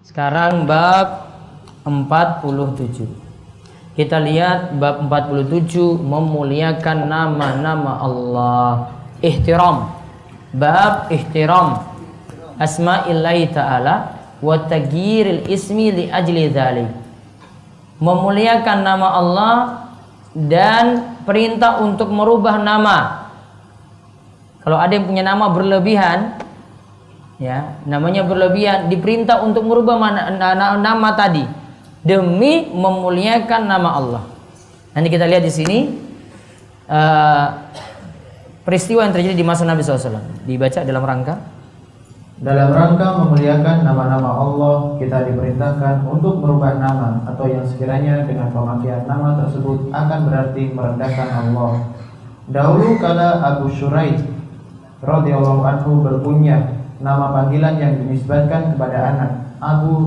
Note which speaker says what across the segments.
Speaker 1: Sekarang bab 47. Kita lihat bab 47, memuliakan nama-nama Allah. Ihtiram. Bab ihtiram asma'illahi ta'ala wa taghyiril ismi li ajli dzalik. Memuliakan nama Allah dan perintah untuk merubah nama. Kalau ada yang punya nama berlebihan, ya, namanya berlebihan, diperintah untuk merubah nama tadi demi memuliakan nama Allah. Nanti kita lihat di sini peristiwa yang terjadi di masa Nabi SAW. Dibaca dalam rangka
Speaker 2: memuliakan nama-nama Allah, kita diperintahkan untuk merubah nama atau yang sekiranya dengan pemakaian nama tersebut akan berarti merendahkan Allah. Dahulu kala Abu Shuraih radhiyallahu anhu berkunyah nama panggilan yang dinisbatkan kepada anak,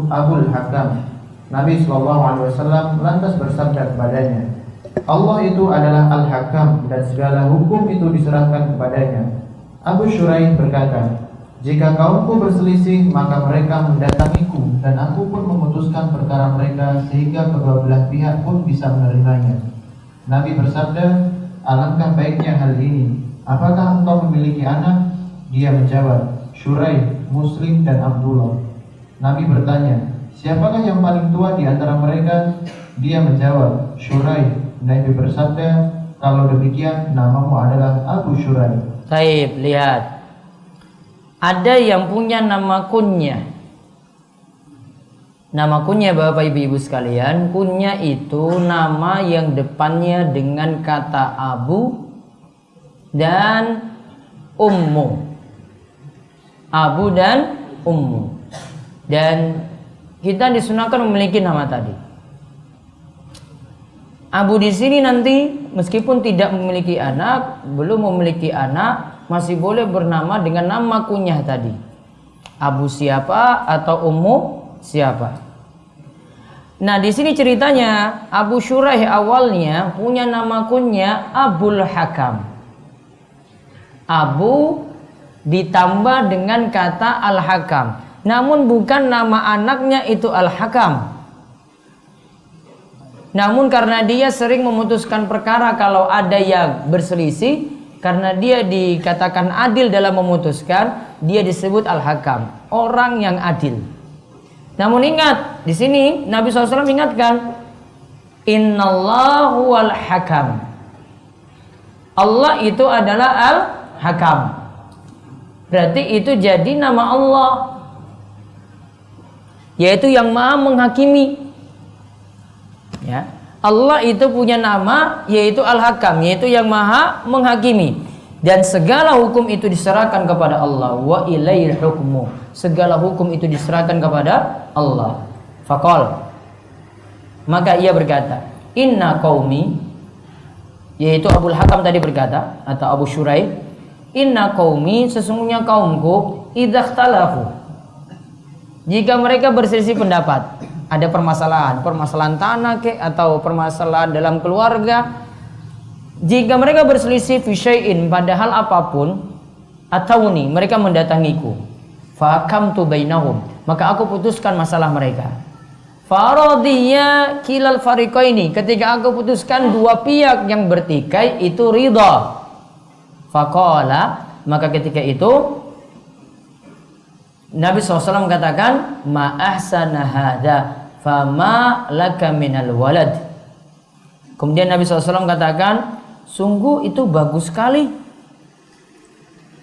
Speaker 2: Abul Hakam. Nabi SAW lantas bersabda kepadanya, Allah itu adalah Al-Hakam dan segala hukum itu diserahkan kepadanya. Abu Shuraih berkata, jika kaumku berselisih maka mereka mendatangiku dan aku pun memutuskan perkara mereka sehingga kedua belah pihak pun bisa menerimanya. Nabi bersabda, alangkah baiknya hal ini. Apakah engkau memiliki anak? Dia menjawab, Shuraih, Muslim dan Abdullah. Nabi bertanya, siapakah yang paling tua di antara mereka? Dia menjawab, Shuraih. Nabi bersabda, kalau demikian namamu adalah Abu Shuraih.
Speaker 1: Baik, lihat. Ada yang punya nama kunyah. Nama kunyah Bapak Ibu sekalian, kunyah itu nama yang depannya dengan kata Abu dan Ummu. Abu dan Ummu. Dan kita disunahkan memiliki nama tadi. Abu di sini nanti meskipun tidak memiliki anak, belum memiliki anak, masih boleh bernama dengan nama kunyah tadi. Abu siapa atau Ummu siapa. Nah, di sini ceritanya Abu Shuraih awalnya punya nama kunyah Abul Hakam. Abu ditambah dengan kata Al-Hakam. Namun bukan nama anaknya itu Al-Hakam. Namun karena dia sering memutuskan perkara kalau ada yang berselisih, karena dia dikatakan adil dalam memutuskan, dia disebut Al-Hakam, orang yang adil. Namun ingat, di sini Nabi SAW ingatkan, Innallahu al-Hakam. Allah itu adalah Al-Hakam. Berarti itu jadi nama Allah, yaitu yang maha menghakimi. Ya, Allah itu punya nama yaitu Al-Hakam, yaitu yang maha menghakimi. Dan segala hukum itu diserahkan kepada Allah. Wa ilaihil hukmu. Segala hukum itu diserahkan kepada Allah. Faqal. Maka ia berkata, Inna qaumi, yaitu Abul Hakam tadi berkata, atau Abu Shuraih, Inna qaumi, sesungguhnya kaumku, idzahtalafu, jika mereka berselisih pendapat, ada permasalahan tanah atau permasalahan dalam keluarga, jika mereka berselisih fi syai'in, padahal apapun, atauni, mereka mendatangiku, fa hakamtu bainahum, maka aku putuskan masalah mereka. Faradiyya kilal fariqaini, ketika aku putuskan dua pihak yang bertikai itu ridha. Faqala, maka ketika itu Nabi SAW katakan, ma ahsana hadza fama laka minal walad. Kemudian Nabi SAW katakan, sungguh itu bagus sekali.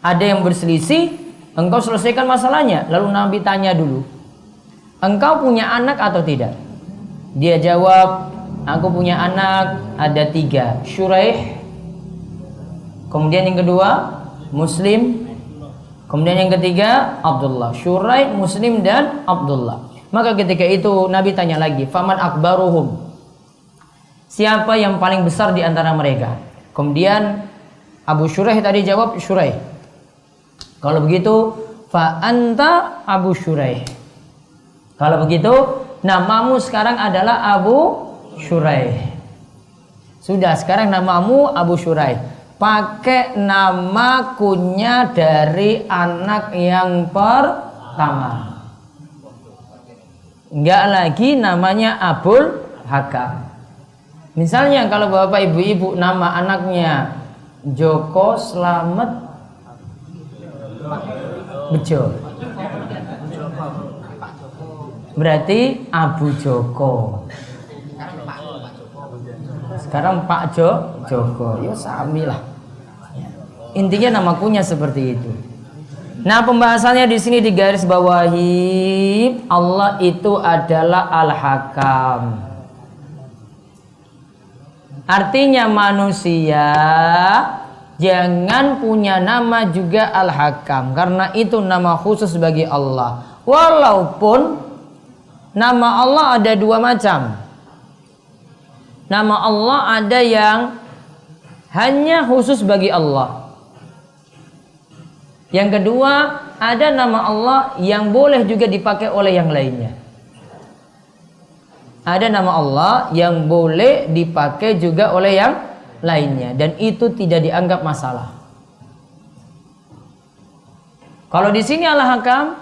Speaker 1: Ada yang berselisih, engkau selesaikan masalahnya. Lalu Nabi tanya dulu, engkau punya anak atau tidak? Dia jawab, aku punya anak, ada 3, Shuraih. Kemudian yang kedua, Muslim. Kemudian yang ketiga, Abdullah. Shuraih, Muslim dan Abdullah. Maka ketika itu Nabi tanya lagi, faman akbaruhum, siapa yang paling besar di antara mereka? Kemudian Abu Shuraih tadi jawab, Shuraih. Kalau begitu, fa anta Abu Shuraih. Kalau begitu, namamu sekarang adalah Abu Shuraih. Sudah, sekarang namamu Abu Shuraih. pakai nama kunyah dari anak yang pertama. Enggak lagi namanya Abul Hakam. Misalnya kalau bapak ibu-ibu nama anaknya Joko Slamet Bejo, berarti Abu Joko. Sekarang Pak Joko, ya sami lah. Intinya nama kunyah seperti itu. Nah, pembahasannya di sini di garis bawahi, Allah itu adalah Al-Hakam. Artinya manusia jangan punya nama juga Al-Hakam, karena itu nama khusus bagi Allah. Walaupun nama Allah ada dua macam. Nama Allah ada yang hanya khusus bagi Allah. Yang kedua, ada nama Allah yang boleh juga dipakai oleh yang lainnya. Ada nama Allah yang boleh dipakai juga oleh yang lainnya, dan itu tidak dianggap masalah. Kalau di sini Al-Hakam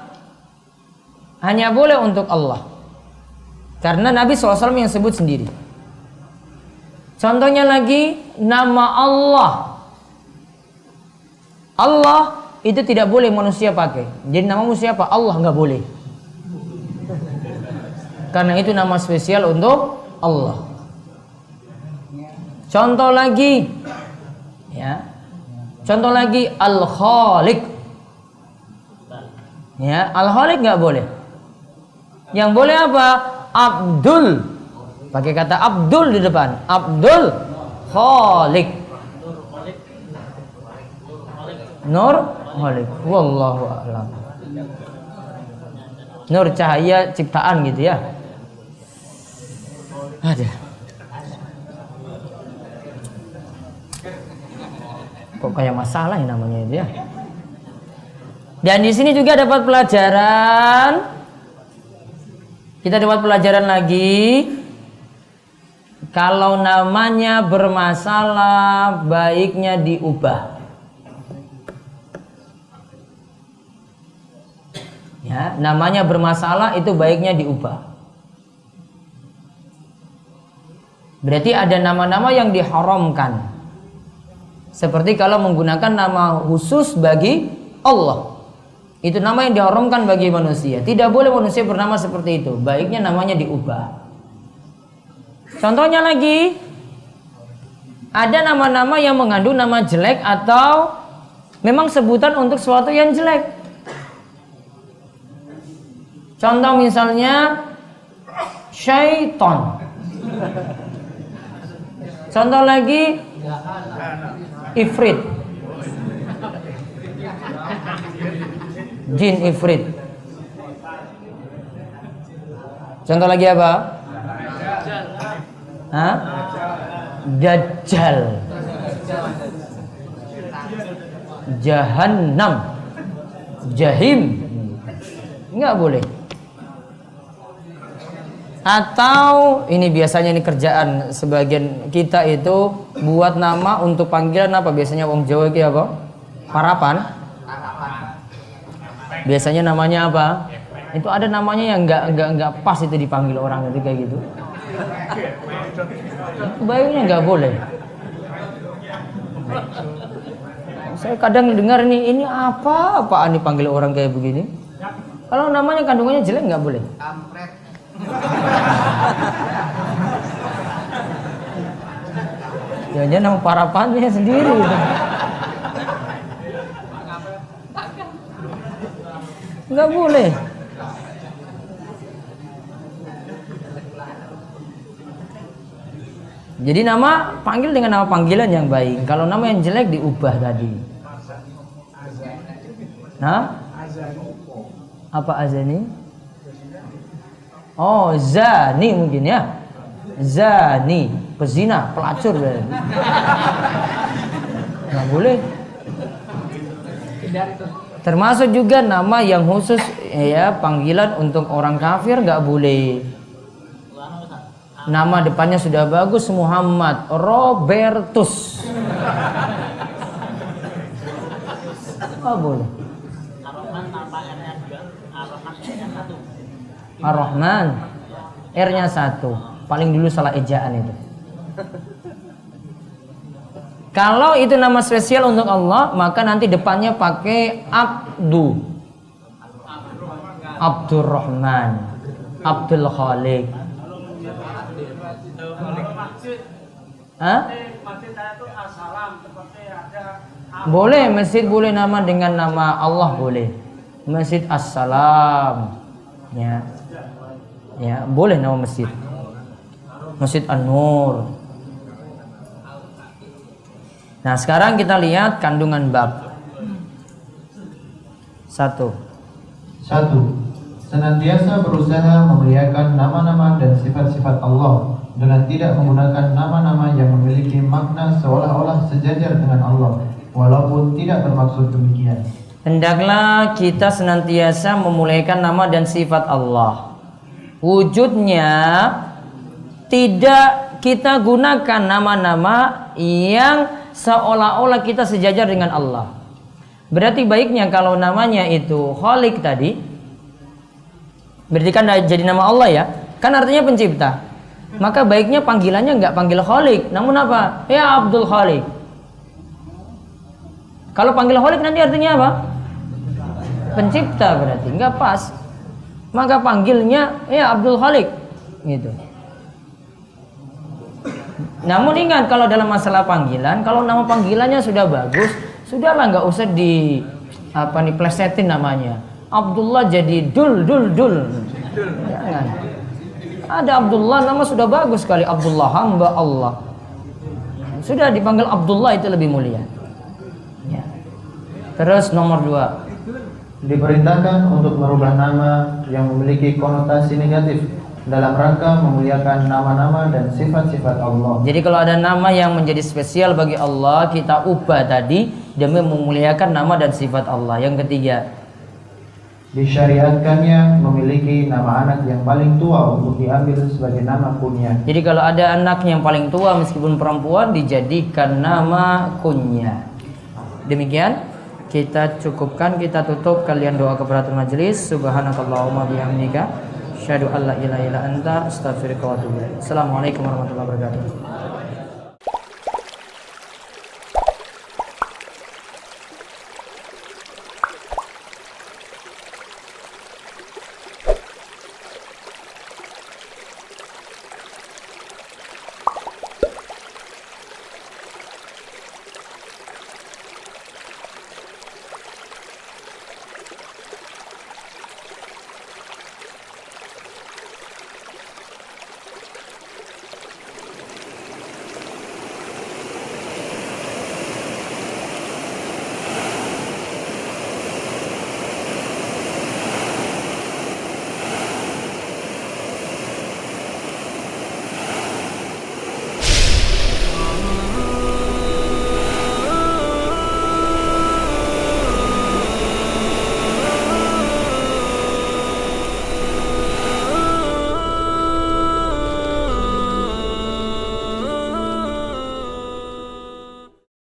Speaker 1: hanya boleh untuk Allah, karena Nabi SAW yang sebut sendiri. Contohnya lagi, nama Allah. Allah itu tidak boleh manusia pakai. Jadi nama manusia apa? Allah nggak boleh. Karena itu nama spesial untuk Allah. Contoh lagi, ya. Contoh lagi Al-Khaliq. Ya, Al-Khaliq nggak boleh. Yang boleh apa? Abdul. Pakai kata Abdul di depan. Abdul Khaliq. Nur Khaliq. Wallahu a'lam. Nur cahaya ciptaan gitu ya. Ada. Kok kayak masalah ya namanya itu ya. Dan di sini juga dapat pelajaran. Kita dapat pelajaran lagi. Kalau namanya bermasalah, baiknya diubah. Ya, namanya bermasalah itu baiknya diubah. Berarti ada nama-nama yang diharamkan. Seperti kalau menggunakan nama khusus bagi Allah. Itu nama yang diharamkan bagi manusia. Tidak boleh manusia bernama seperti itu. Baiknya namanya diubah. Contohnya lagi, ada nama-nama yang mengandung nama jelek atau memang sebutan untuk sesuatu yang jelek. Contoh misalnya syaitan. Contoh lagi ifrit. Jin ifrit. Contoh lagi apa? Hah? Dajjal. Jahannam. Jahim. Enggak boleh. Atau ini biasanya ini kerjaan sebagian kita itu buat nama untuk panggilan apa? Biasanya wong Jawa itu apa? Parapan. Biasanya namanya apa? Itu ada namanya yang enggak pas itu dipanggil orang itu kayak gitu. Baiknya nggak boleh. Saya kadang dengar nih, ini apaan dipanggil orang kayak begini. Kalau namanya kandungannya jelek nggak boleh. Jangan nama parapannya sendiri. Nggak boleh. Jadi nama panggil dengan nama panggilan yang baik. Kalau nama yang jelek diubah tadi. Nah, apa azani? Oh, zani mungkin ya. Zani, pezina, pelacur. Nggak boleh. Termasuk juga nama yang khusus ya, panggilan untuk orang kafir nggak boleh. Nama depannya sudah bagus, Muhammad Robertus. Oh boleh. Ar-Rahman R-nya 1. Paling dulu salah ejaan itu. Kalau itu nama spesial untuk Allah, maka nanti depannya pakai Abdu. Abdurrahman, Abdul Khaliq. Hah? Boleh, masjid boleh nama dengan nama Allah boleh. Masjid As-Salam. Ya. Ya, boleh nama masjid. Masjid An-Nur. Nah, sekarang kita lihat kandungan bab. 1.
Speaker 2: Senantiasa berusaha memuliakan nama-nama dan sifat-sifat Allah dengan tidak menggunakan nama-nama yang memiliki makna seolah-olah sejajar dengan Allah, walaupun tidak bermaksud demikian.
Speaker 1: Hendaklah kita senantiasa memuliakan nama dan sifat Allah. Wujudnya tidak kita gunakan nama-nama yang seolah-olah kita sejajar dengan Allah. Berarti baiknya kalau namanya itu Khalik tadi, berarti kan jadi nama Allah ya, kan artinya pencipta. Maka baiknya panggilannya nggak panggil Khalik, namun apa? Ya Abdul Khalik. Kalau panggil Khalik nanti artinya apa? Pencipta, berarti nggak pas. Maka panggilnya ya Abdul Khalik, gitu. Namun ingat kalau dalam masalah panggilan, kalau nama panggilannya sudah bagus, sudahlah nggak usah di plesetin namanya. Abdullah jadi Dul. Jangan. Ada Abdullah nama sudah bagus sekali, Abdullah hamba Allah. Sudah dipanggil Abdullah itu lebih mulia. Ya. Terus nomor 2.
Speaker 2: Diperintahkan untuk merubah nama yang memiliki konotasi negatif dalam rangka memuliakan nama-nama dan sifat-sifat Allah.
Speaker 1: Jadi kalau ada nama yang menjadi spesial bagi Allah, kita ubah tadi demi memuliakan nama dan sifat Allah. Yang ketiga,
Speaker 2: disyariatkannya memiliki nama anak yang paling tua untuk diambil sebagai nama kunyah.
Speaker 1: Jadi kalau ada anak yang paling tua meskipun perempuan dijadikan nama kunyah. Demikian kita cukupkan, kita tutup. Kalian doa kepada majelis. Subhanakallahumma bihamdika asyhadu an la ilaha illa anta astaghfiruka wa atubu ilaik. Assalamualaikum warahmatullahi wabarakatuh.